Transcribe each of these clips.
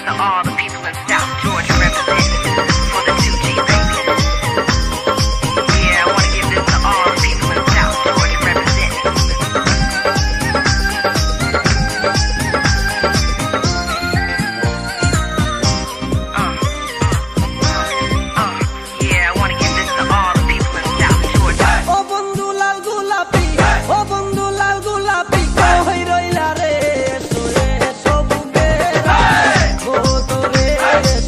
to all the people in South Georgia representing for the 2G baby. Yeah, I wanna give this to all the people in South Georgia representing. Yeah, I wanna give this to all the people in South Georgia. ও বন্ধু লাল গোলাপি, ও বন্ধু লাল গোলাপি, কই রইলা রে সোরে সবুগে রাখি ভোতরে,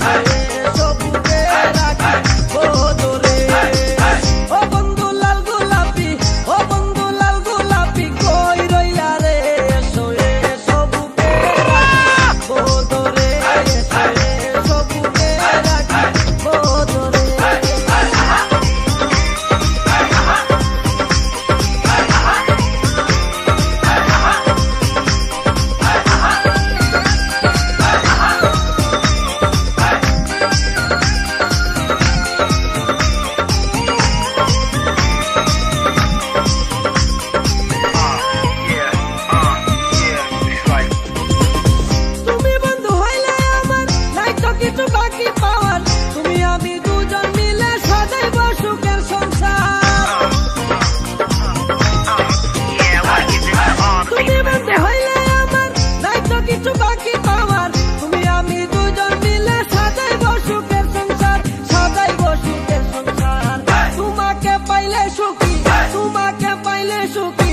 সোরে সবুগে রাখি ভোতরে। ও বন্ধু লাল গোলাপি, ও বন্ধু লাল গোলাপি, কই রইলা রে সোরে সবুগে রাখি ভোতরে, সোরে সবুগে রাখি ভোতরে। তুমি বন্ধু হইলে আমার নাই তো কিছু বাকি পাওয়ার, তুমি আমি দুজন মিলে সাজাইব সুখের সংসার। Yeah, I wanna give this to all the তুমি people in বন্ধু South. হইলে আমার নাই তো কিছু বাকি পাওয়ার, তুমি আমি দুজন মিলে সাজাইব সুখের সংসার, সাজাইব সুখের সংসার। তোমাকে পাইলে সুখী, তোমাকে পাইলে সুখী,